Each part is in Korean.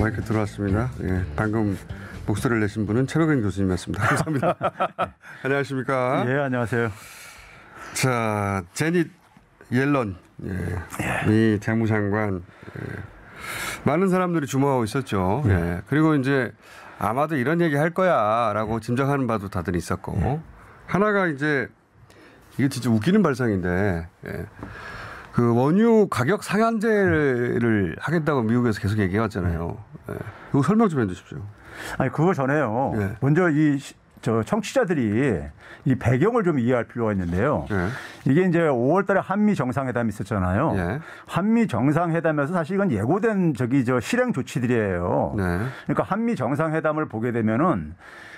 마이크 들어왔습니다. 예, 방금 목소리를 내신 분은 최백은 교수님이었습니다. 감사합니다. 안녕하십니까? 예, 안녕하세요. 자, 제닛 옐런, 이 재무장관, 많은 사람들이 주목하고 있었죠. 예. 그리고 이제 아마도 이런 얘기 할 거야라고 짐작하는 바도 다들 있었고, 하나가 이제 이게 진짜 웃기는 발상인데, 그 원유 가격 상한제를 하겠다고 미국에서 계속 얘기해왔잖아요. 이거 설명 좀 해주십시오. 아니 그거 전에요. 먼저 저 청취자들이 이 배경을 좀 이해할 필요가 있는데요. 이게 이제 5월달에 한미 정상회담이 있었잖아요. 한미 정상회담에서 사실 이건 예고된 실행 조치들이에요. 그러니까 한미 정상회담을 보게 되면은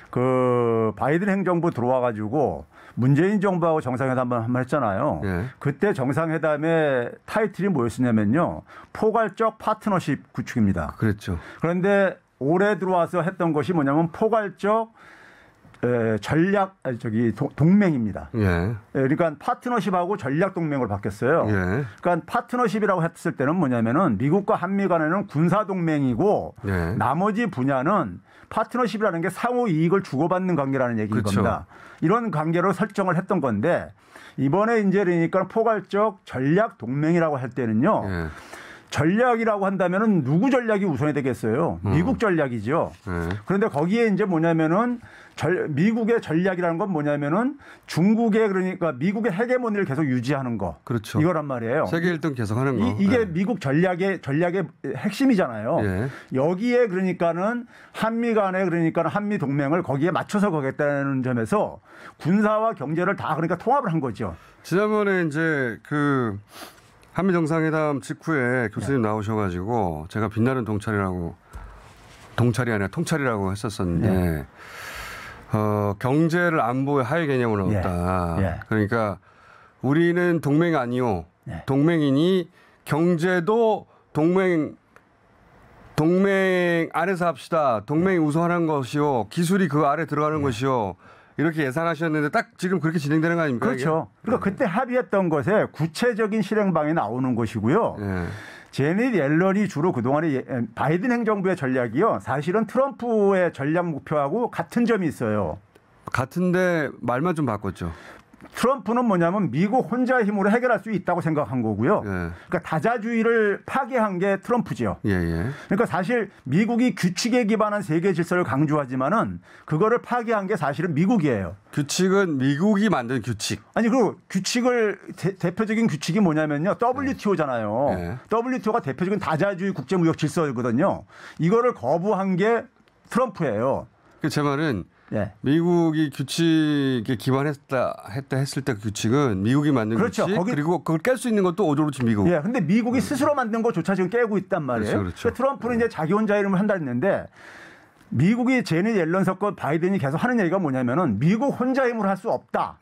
그 바이든 행정부 들어와가지고 문재인 정부하고 정상회담을 한번 했잖아요. 그때 정상회담의 타이틀이 뭐였었냐면요. 포괄적 파트너십 구축입니다. 그랬죠. 그런데 올해 들어와서 했던 것이 뭐냐면 포괄적 전략 동맹입니다. 그러니까 파트너십하고 전략 동맹으로 바뀌었어요. 그러니까 파트너십이라고 했을 때는 뭐냐면은 미국과 한미 간에는 군사 동맹이고 나머지 분야는 파트너십이라는 게 상호 이익을 주고받는 관계라는 얘기인 겁니다. 이런 관계로 설정을 했던 건데 이번에 이제 그러니까 포괄적 전략 동맹이라고 할 때는요. 전략이라고 한다면은 누구 전략이 우선이 되겠어요? 미국 전략이죠. 그런데 거기에 이제 뭐냐면은 미국의 전략이라는 건 뭐냐면은 중국의 그러니까 미국의 헤게모니를 계속 유지하는 거. 그렇죠. 이거란 말이에요. 세계 1등 계속하는 거. 이게 미국 전략의 핵심이잖아요. 여기에 그러니까는 한미 간에 그러니까 한미 동맹을 거기에 맞춰서 가겠다는 점에서 군사와 경제를 다 그러니까 통합을 한 거죠. 지난번에 이제 그 한미 정상회담 직후에 교수님 나오셔가지고 제가 빛나는 동찰이 아니라 통찰이라고 했었었는데 경제를 안보의 하위 개념으로 넣었다. 그러니까 우리는 동맹 아니요. 동맹이니 경제도 동맹 안에서 합시다. 동맹이 우선하는 것이요. 기술이 그 아래 들어가는 것이요. 이렇게 예상하셨는데 딱 지금 그렇게 진행되는 거 아닙니까? 그렇죠. 그러니까 그때 합의했던 것에 구체적인 실행방이 나오는 것이고요. 제닛 옐런이 주로 그동안에 바이든 행정부의 전략이요. 사실은 트럼프의 전략 목표하고 같은 점이 있어요. 같은데 말만 좀 바꿨죠. 트럼프는 뭐냐면 미국 혼자의 힘으로 해결할 수 있다고 생각한 거고요. 그러니까 다자주의를 파괴한 게 트럼프죠. 그러니까 사실 미국이 규칙에 기반한 세계 질서를 강조하지만은 그거를 파괴한 게 사실은 미국이에요. 규칙은 미국이 만든 규칙. 아니 그리고 규칙을 대표적인 규칙이 뭐냐면요. WTO잖아요. WTO가 대표적인 다자주의 국제무역 질서거든요. 이거를 거부한 게 트럼프예요. 제 말은 미국이 규칙에 기반했다 했을 때 그 규칙은 미국이 만든 규칙 그리고 그걸 깰 수 있는 것도 오로지 미국. 근데 미국이 스스로 만든 것조차 지금 깨고 있단 말이에요. 그렇죠. 트럼프는 이제 자기 혼자 이름을 한다 했는데 미국이 제닛 옐런 섰고 바이든이 계속 하는 얘기가 뭐냐면은 미국 혼자 힘으로 할 수 없다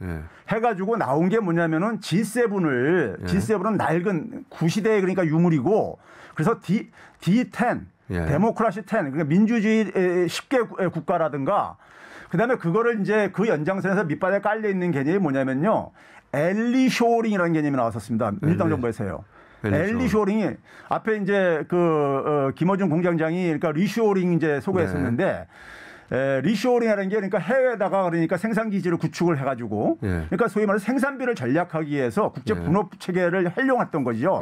해가지고 나온 게 뭐냐면은 G7은 낡은 구시대의 그러니까 유물이고 그래서 D10 데모크라시 10 그러니까 민주주의 10개 국가라든가 그다음에 그거를 이제 그 연장선에서 밑바닥에 깔려 있는 개념이 뭐냐면요. 엘리쇼링이라는 개념이 나왔었습니다. 민주당 정부에서요. 엘리쇼링이 앞에 이제 김어준 공장장이 그러니까 리쇼링 이제 소개했었는데 리쇼링이라는 게 그러니까 해외에다가 그러니까 생산 기지를 구축을 해가지고 그러니까 소위 말해서 생산비를 전략하기 위해서 국제 분업 체계를 활용했던 거죠.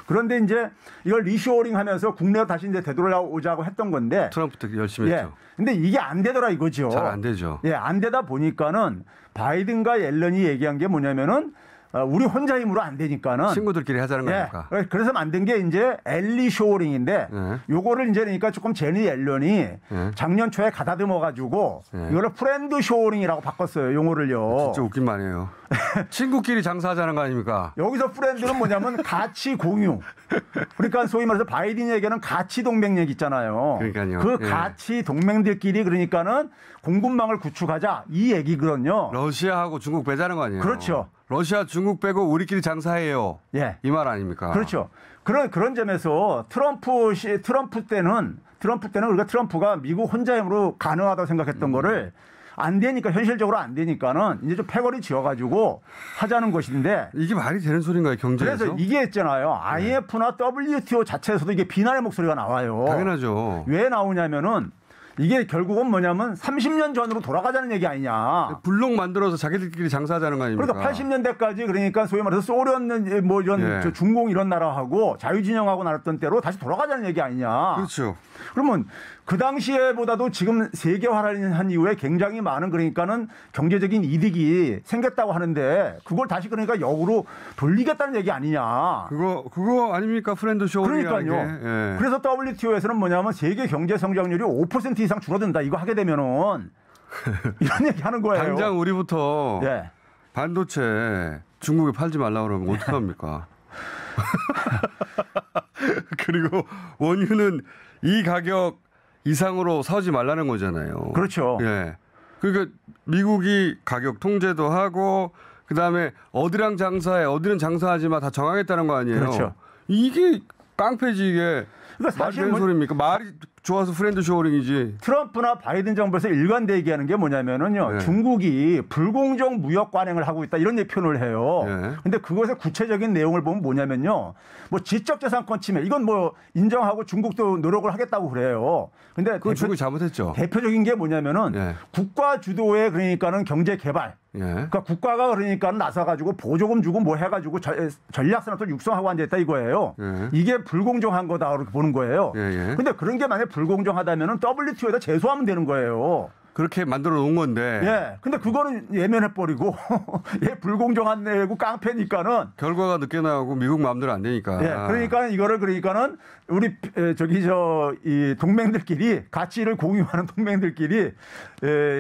그런데 이제 이걸 리쇼링 하면서 국내로 다시 이제 되돌아오자고 했던 건데 트럼프 때 열심히 했죠. 근데 이게 안 되더라 이거죠. 잘 안 되죠. 안 되다 보니까는 바이든과 옐런이 얘기한 게 뭐냐면은 우리 혼자 힘으로 안 되니까는 친구들끼리 하자는 거니까. 그래서 만든 게 이제 엘리 쇼링인데 요거를 이제 그러니까 조금 제니 옐런이 작년 초에 가다듬어 가지고 이거를 프렌드 쇼링이라고 바꿨어요. 용어를요. 진짜 웃긴 말이에요. 친구끼리 장사하자는 거 아닙니까? 여기서 프렌드는 뭐냐면 가치 공유. 그러니까 소위 말해서 바이든에게는 가치 동맹 얘기 있잖아요. 그러니까요. 그 가치 동맹들끼리 그러니까는 공급망을 구축하자 이 얘기거든요. 러시아하고 중국 빼자는 거 아니에요? 그렇죠. 러시아, 중국 빼고 우리끼리 장사해요. 이 말 아닙니까? 그렇죠. 그런 점에서 트럼프 때는 우리가 트럼프가 미국 혼자 힘으로 가능하다고 생각했던 거를 안 되니까 현실적으로 안 되니까는 이제 좀 패거리 지어가지고 하자는 것인데 이게 말이 되는 소린가요, 경제에서? 그래서 이게 있잖아요. IMF나 WTO 자체에서도 이게 비난의 목소리가 나와요. 당연하죠. 왜 나오냐면은 이게 결국은 뭐냐면 30년 전으로 돌아가자는 얘기 아니냐. 블록 만들어서 자기들끼리 장사하자는 거 아닙니까? 그러니까 80년대까지 그러니까 소위 말해서 소련 뭐 이런 예. 중공 이런 나라하고 자유진영하고 나눴던 때로 다시 돌아가자는 얘기 아니냐. 그렇죠. 그러면 그 당시에보다도 지금 세계화를 한 이후에 굉장히 많은 그러니까는 경제적인 이득이 생겼다고 하는데 그걸 다시 그러니까 역으로 돌리겠다는 얘기 아니냐. 그거 아닙니까? 프렌드 쇼링이라는 그러니까요. 게. 예. 그래서 WTO에서는 뭐냐면 세계 경제 성장률이 5% 이상 줄어든다. 이거 하게 되면은 이런 얘기 하는 거예요. 당장 우리부터 예. 반도체 중국에 팔지 말라 그러면 어떡합니까? 그리고 원유는 이 가격 이상으로 사지 말라는 거잖아요. 그렇죠. 예. 그러니까 미국이 가격 통제도 하고 그다음에 어디랑 장사해, 어디는 장사하지 마 다 정하겠다는 거 아니에요. 그렇죠. 이게 깡패지 이게. 그러니까 사실 무슨 소리입니까? 말이 좋아서 프렌드 쇼링이지. 트럼프나 바이든 정부에서 일관되게 얘기하는 게 뭐냐면은요. 네. 중국이 불공정 무역 관행을 하고 있다 이런 표현을 해요. 그런데 그것의 구체적인 내용을 보면 뭐냐면요. 뭐 지적재산권 침해 이건 뭐 인정하고 중국도 노력을 하겠다고 그래요. 근데 그건 중국이 잘못했죠. 대표적인 게 뭐냐면은 국가 주도의 그러니까는 경제 개발. 그러니까 국가가 그러니까 나서가지고 보조금 주고 뭐 해가지고 전략산업을 육성하고 앉아있다 이거예요. 이게 불공정한 거다 그렇게 보는 거예요. 그런데 그런 게 만약 불공정하다면은 WTO에다 제소하면 되는 거예요. 그렇게 만들어 놓은 건데. 예. 근데 그거는 예면해버리고 얘 불공정한 내고 깡패니까는 결과가 늦게 나오고 미국 마음대로 안 되니까. 예. 그러니까 이거를 그러니까는 우리 이 동맹들끼리 가치를 공유하는 동맹들끼리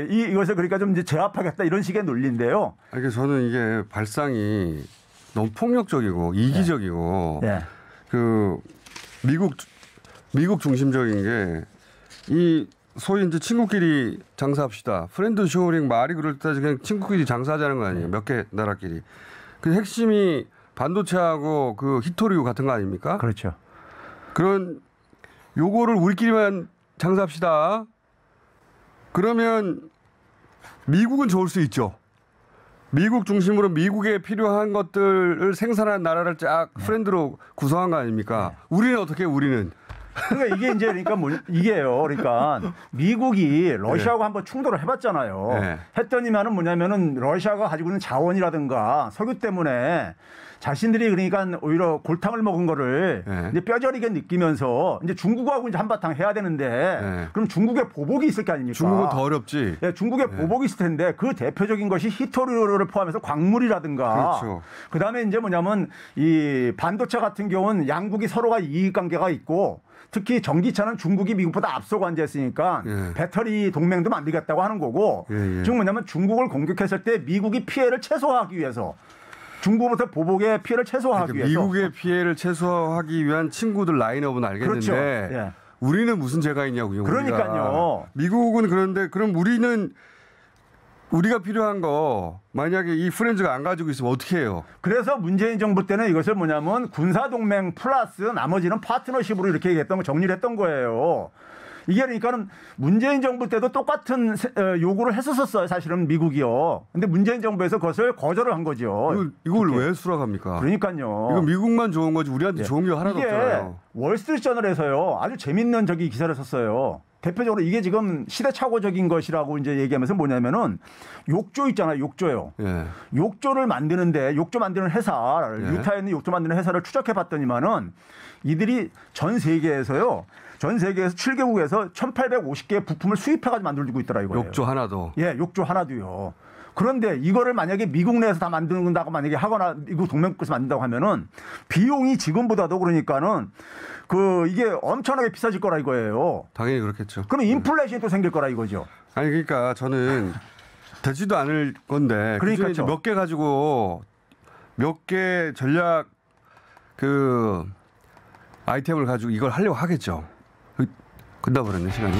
이것을 그러니까 좀 이제 제압하겠다 이런 식의 논리인데요. 그러니까 저는 이게 발상이 너무 폭력적이고 이기적이고 그 미국 중심적인 게 이 소위 이제 친구끼리 장사합시다. 프렌드 쇼링 말이 그럴듯하지 그냥 친구끼리 장사하자는 거 아니에요. 몇 개 나라끼리. 그 핵심이 반도체하고 그 히토류 같은 거 아닙니까? 그렇죠. 그런 요거를 우리끼리만 장사합시다. 그러면 미국은 좋을 수 있죠. 미국 중심으로 미국에 필요한 것들을 생산한 나라를 쫙 프렌드로 구성한 거 아닙니까? 우리는 어떻게 우리는? 그러니까 이게 이제 그러니까 이게요. 그러니까 미국이 러시아하고 한번 충돌을 해봤잖아요. 했더니만은 뭐냐면은 러시아가 가지고 있는 자원이라든가 석유 때문에 자신들이 그러니까 오히려 골탕을 먹은 거를 이제 뼈저리게 느끼면서 이제 중국하고 이제 한바탕 해야 되는데 그럼 중국의 보복이 있을 거 아닙니까? 중국은 더 어렵지. 중국의 보복이 있을 텐데 그 대표적인 것이 히토류를 포함해서 광물이라든가 그렇죠. 그다음에 이제 뭐냐면 이 반도체 같은 경우는 양국이 서로가 이익관계가 있고 특히 전기차는 중국이 미국보다 앞서고 앉아있으니까 배터리 동맹도 만들겠다고 하는 거고 지금 뭐냐면 중국을 공격했을 때 미국이 피해를 최소화하기 위해서 중국으로부터 보복의 피해를 최소화하기 위해서 미국의 피해를 최소화하기 위한 친구들 라인업은 알겠는데 그렇죠. 우리는 무슨 죄가 있냐고요. 그러니까요. 미국은 그런데 그럼 우리가 필요한 거 만약에 이 프렌즈가 안 가지고 있으면 어떻게 해요? 그래서 문재인 정부 때는 이것을 뭐냐면 군사동맹 플러스 나머지는 파트너십으로 이렇게 얘기했던 거 정리를 했던 거예요. 이게 그러니까는 문재인 정부 때도 똑같은 요구를 했었어요. 사실은 미국이요. 근데 문재인 정부에서 그것을 거절을 한 거죠. 이걸 왜 수락합니까? 그러니까요. 이거 미국만 좋은 거지 우리한테 좋은 게 하나도 없잖아요. 월스트리트저널에서요. 아주 재밌는 기사를 썼어요. 대표적으로 이게 지금 시대착오적인 것이라고 이제 얘기하면서 뭐냐면은 욕조 있잖아요. 욕조요. 욕조를 만드는데 욕조 만드는 회사, 유타에 있는 욕조 만드는 회사를 추적해 봤더니만은 이들이 전 세계에서 7개국에서 1,850개의 부품을 수입해가지고 만들고 있더라 이거예요. 욕조 하나도. 예, 욕조 하나도요. 그런데 이거를 만약에 미국 내에서 다 만든다고 만약에 하거나 미국 동맹국에서 만든다고 하면은 비용이 지금보다도 그러니까는 이게 엄청나게 비싸질 거라 이거예요. 당연히 그렇겠죠. 그럼 인플레이션이 또 생길 거라 이거죠. 아니 그러니까 저는 되지도 않을 건데 그중에 몇 개 가지고 몇 개 전략 아이템을 가지고 이걸 하려고 하겠죠. 끝나버렸네 시간이.